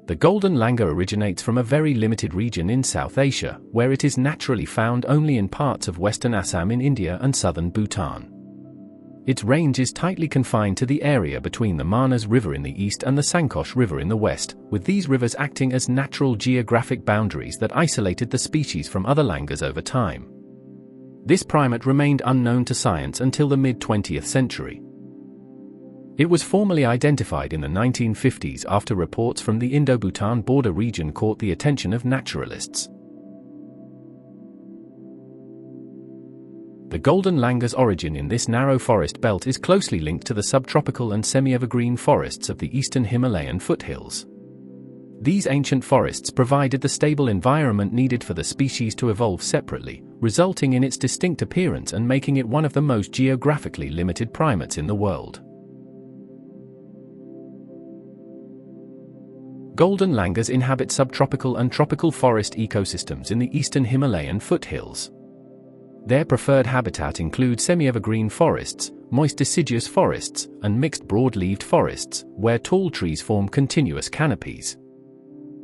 The golden langur originates from a very limited region in South Asia, where it is naturally found only in parts of western Assam in India and southern Bhutan. Its range is tightly confined to the area between the Manas River in the east and the Sankosh River in the west, with these rivers acting as natural geographic boundaries that isolated the species from other langurs over time. This primate remained unknown to science until the mid-20th century. It was formally identified in the 1950s after reports from the Indo-Bhutan border region caught the attention of naturalists. The golden langur's origin in this narrow forest belt is closely linked to the subtropical and semi-evergreen forests of the eastern Himalayan foothills. These ancient forests provided the stable environment needed for the species to evolve separately, resulting in its distinct appearance and making it one of the most geographically limited primates in the world. Golden langurs inhabit subtropical and tropical forest ecosystems in the eastern Himalayan foothills. Their preferred habitat includes semi-evergreen forests, moist deciduous forests, and mixed broad-leaved forests, where tall trees form continuous canopies.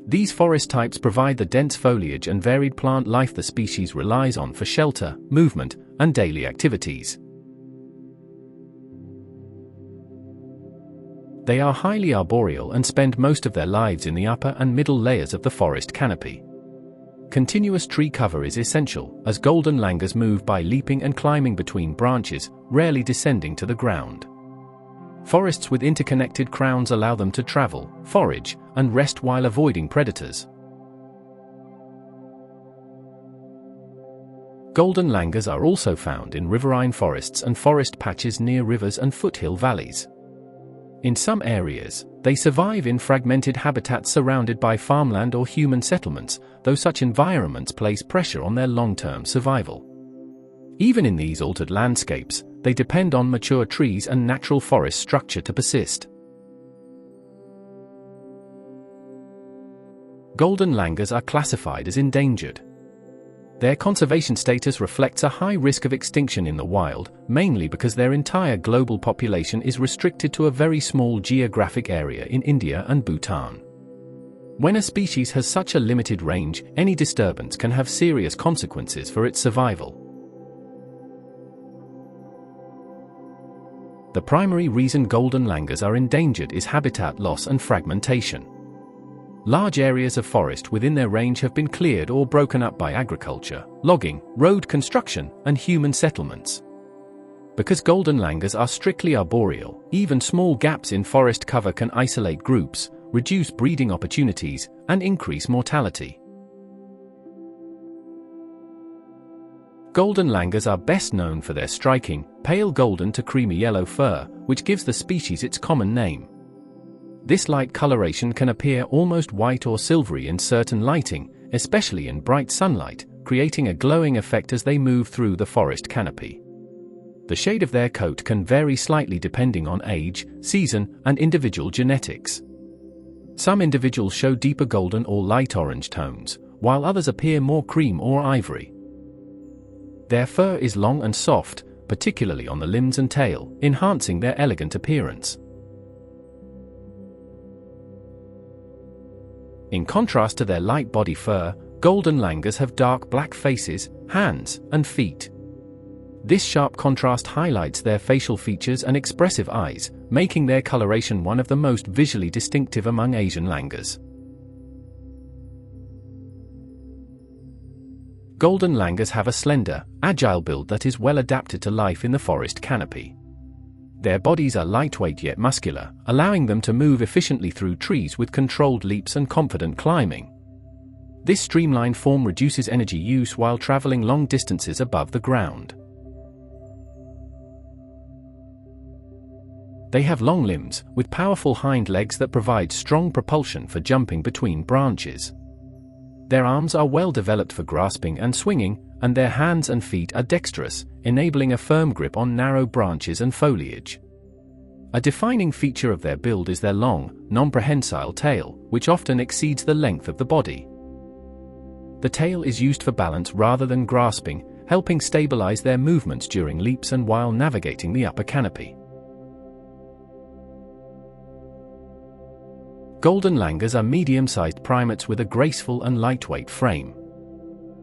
These forest types provide the dense foliage and varied plant life the species relies on for shelter, movement, and daily activities. They are highly arboreal and spend most of their lives in the upper and middle layers of the forest canopy. Continuous tree cover is essential, as golden langurs move by leaping and climbing between branches, rarely descending to the ground. Forests with interconnected crowns allow them to travel, forage, and rest while avoiding predators. Golden langurs are also found in riverine forests and forest patches near rivers and foothill valleys. In some areas, they survive in fragmented habitats surrounded by farmland or human settlements, though such environments place pressure on their long-term survival. Even in these altered landscapes, they depend on mature trees and natural forest structure to persist. Golden langurs are classified as endangered. Their conservation status reflects a high risk of extinction in the wild, mainly because their entire global population is restricted to a very small geographic area in India and Bhutan. When a species has such a limited range, any disturbance can have serious consequences for its survival. The primary reason golden langurs are endangered is habitat loss and fragmentation. Large areas of forest within their range have been cleared or broken up by agriculture, logging, road construction, and human settlements. Because golden langurs are strictly arboreal, even small gaps in forest cover can isolate groups, reduce breeding opportunities, and increase mortality. Golden langurs are best known for their striking, pale golden to creamy yellow fur, which gives the species its common name. This light coloration can appear almost white or silvery in certain lighting, especially in bright sunlight, creating a glowing effect as they move through the forest canopy. The shade of their coat can vary slightly depending on age, season, and individual genetics. Some individuals show deeper golden or light orange tones, while others appear more cream or ivory. Their fur is long and soft, particularly on the limbs and tail, enhancing their elegant appearance. In contrast to their light body fur, golden langurs have dark black faces, hands, and feet. This sharp contrast highlights their facial features and expressive eyes, making their coloration one of the most visually distinctive among Asian langurs. Golden langurs have a slender, agile build that is well adapted to life in the forest canopy. Their bodies are lightweight yet muscular, allowing them to move efficiently through trees with controlled leaps and confident climbing. This streamlined form reduces energy use while traveling long distances above the ground. They have long limbs, with powerful hind legs that provide strong propulsion for jumping between branches. Their arms are well developed for grasping and swinging, and their hands and feet are dexterous, enabling a firm grip on narrow branches and foliage. A defining feature of their build is their long, non-prehensile tail, which often exceeds the length of the body. The tail is used for balance rather than grasping, helping stabilize their movements during leaps and while navigating the upper canopy. Golden langurs are medium-sized primates with a graceful and lightweight frame.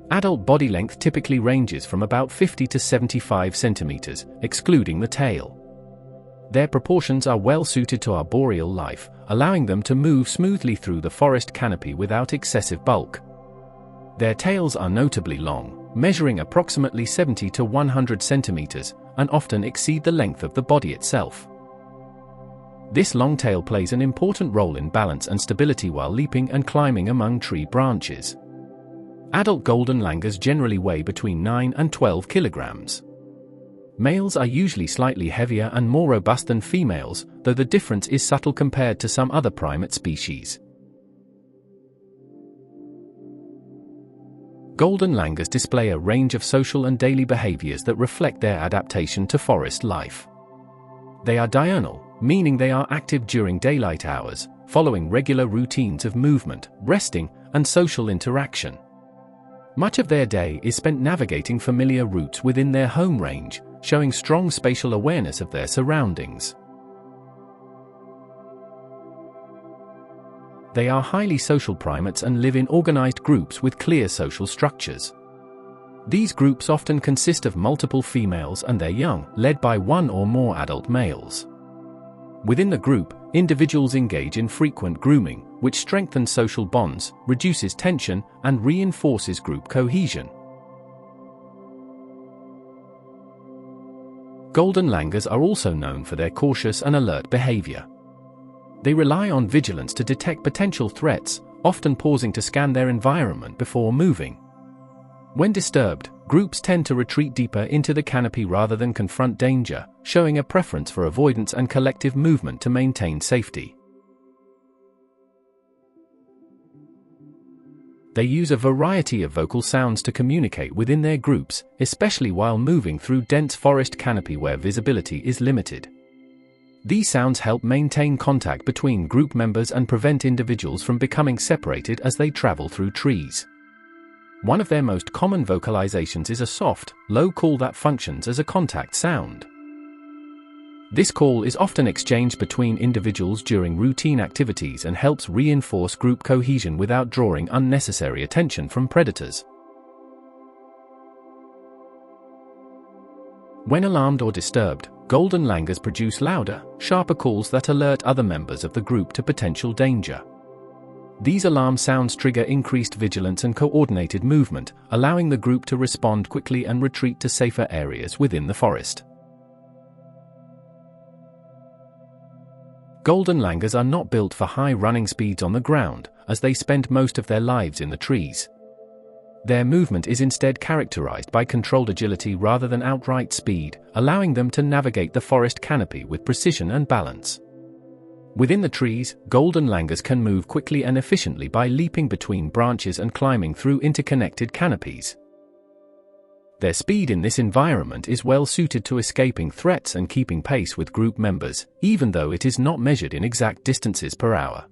Adult body length typically ranges from about 50 to 75 centimeters, excluding the tail. Their proportions are well suited to arboreal life, allowing them to move smoothly through the forest canopy without excessive bulk. Their tails are notably long, measuring approximately 70 to 100 centimeters, and often exceed the length of the body itself. This long tail plays an important role in balance and stability while leaping and climbing among tree branches. Adult golden langurs generally weigh between 9 and 12 kilograms. Males are usually slightly heavier and more robust than females, though the difference is subtle compared to some other primate species. Golden langurs display a range of social and daily behaviors that reflect their adaptation to forest life. They are diurnal, meaning they are active during daylight hours, following regular routines of movement, resting, and social interaction. Much of their day is spent navigating familiar routes within their home range, showing strong spatial awareness of their surroundings. They are highly social primates and live in organized groups with clear social structures. These groups often consist of multiple females and their young, led by one or more adult males. Within the group, individuals engage in frequent grooming, which strengthens social bonds, reduces tension, and reinforces group cohesion. Golden langurs are also known for their cautious and alert behavior. They rely on vigilance to detect potential threats, often pausing to scan their environment before moving. When disturbed, groups tend to retreat deeper into the canopy rather than confront danger, showing a preference for avoidance and collective movement to maintain safety. They use a variety of vocal sounds to communicate within their groups, especially while moving through dense forest canopy where visibility is limited. These sounds help maintain contact between group members and prevent individuals from becoming separated as they travel through trees. One of their most common vocalizations is a soft, low call that functions as a contact sound. This call is often exchanged between individuals during routine activities and helps reinforce group cohesion without drawing unnecessary attention from predators. When alarmed or disturbed, golden langurs produce louder, sharper calls that alert other members of the group to potential danger. These alarm sounds trigger increased vigilance and coordinated movement, allowing the group to respond quickly and retreat to safer areas within the forest. Golden langurs are not built for high running speeds on the ground, as they spend most of their lives in the trees. Their movement is instead characterized by controlled agility rather than outright speed, allowing them to navigate the forest canopy with precision and balance. Within the trees, golden langurs can move quickly and efficiently by leaping between branches and climbing through interconnected canopies. Their speed in this environment is well suited to escaping threats and keeping pace with group members, even though it is not measured in exact distances per hour.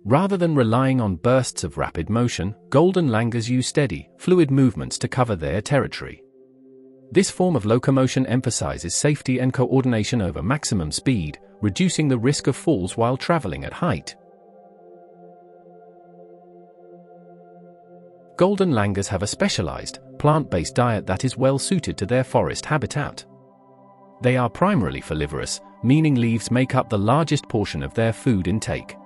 Rather than relying on bursts of rapid motion, golden langurs use steady, fluid movements to cover their territory. This form of locomotion emphasizes safety and coordination over maximum speed, reducing the risk of falls while traveling at height. Golden langurs have a specialized, plant-based diet that is well suited to their forest habitat. They are primarily folivorous, meaning leaves make up the largest portion of their food intake.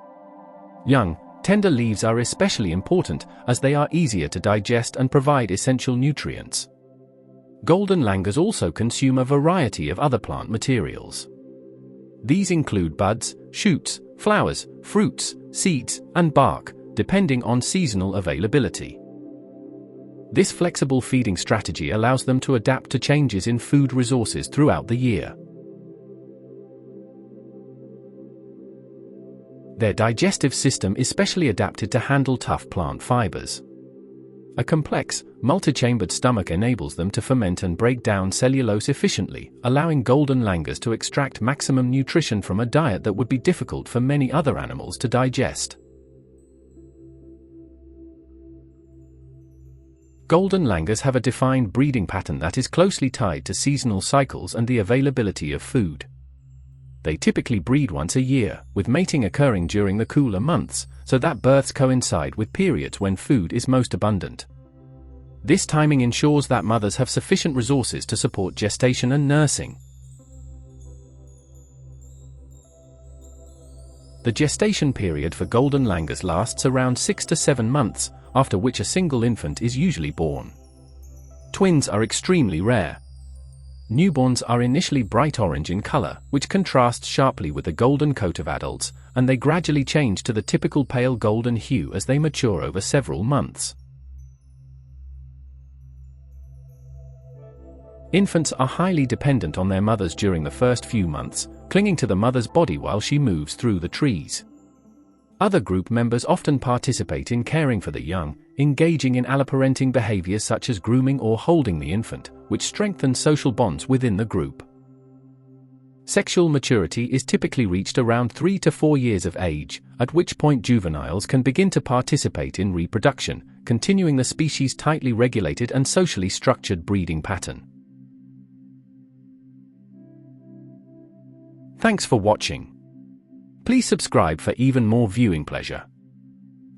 Young, tender leaves are especially important as they are easier to digest and provide essential nutrients. Golden langurs also consume a variety of other plant materials. These include buds, shoots, flowers, fruits, seeds, and bark, depending on seasonal availability. This flexible feeding strategy allows them to adapt to changes in food resources throughout the year. Their digestive system is specially adapted to handle tough plant fibers. A complex, multi-chambered stomach enables them to ferment and break down cellulose efficiently, allowing golden langurs to extract maximum nutrition from a diet that would be difficult for many other animals to digest. Golden langurs have a defined breeding pattern that is closely tied to seasonal cycles and the availability of food. They typically breed once a year, with mating occurring during the cooler months, so that births coincide with periods when food is most abundant. This timing ensures that mothers have sufficient resources to support gestation and nursing. The gestation period for Golden Langurs lasts around 6 to 7 months, after which a single infant is usually born. Twins are extremely rare. Newborns are initially bright orange in color, which contrasts sharply with the golden coat of adults, and they gradually change to the typical pale golden hue as they mature over several months. Infants are highly dependent on their mothers during the first few months, clinging to the mother's body while she moves through the trees. Other group members often participate in caring for the young, engaging in alloparenting behaviors such as grooming or holding the infant, which strengthens social bonds within the group. Sexual maturity is typically reached around 3 to 4 years of age, at which point juveniles can begin to participate in reproduction, continuing the species' tightly regulated and socially structured breeding pattern. Thanks for watching. Please subscribe for even more viewing pleasure.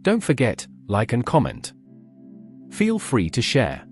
Don't forget, like and comment. Feel free to share.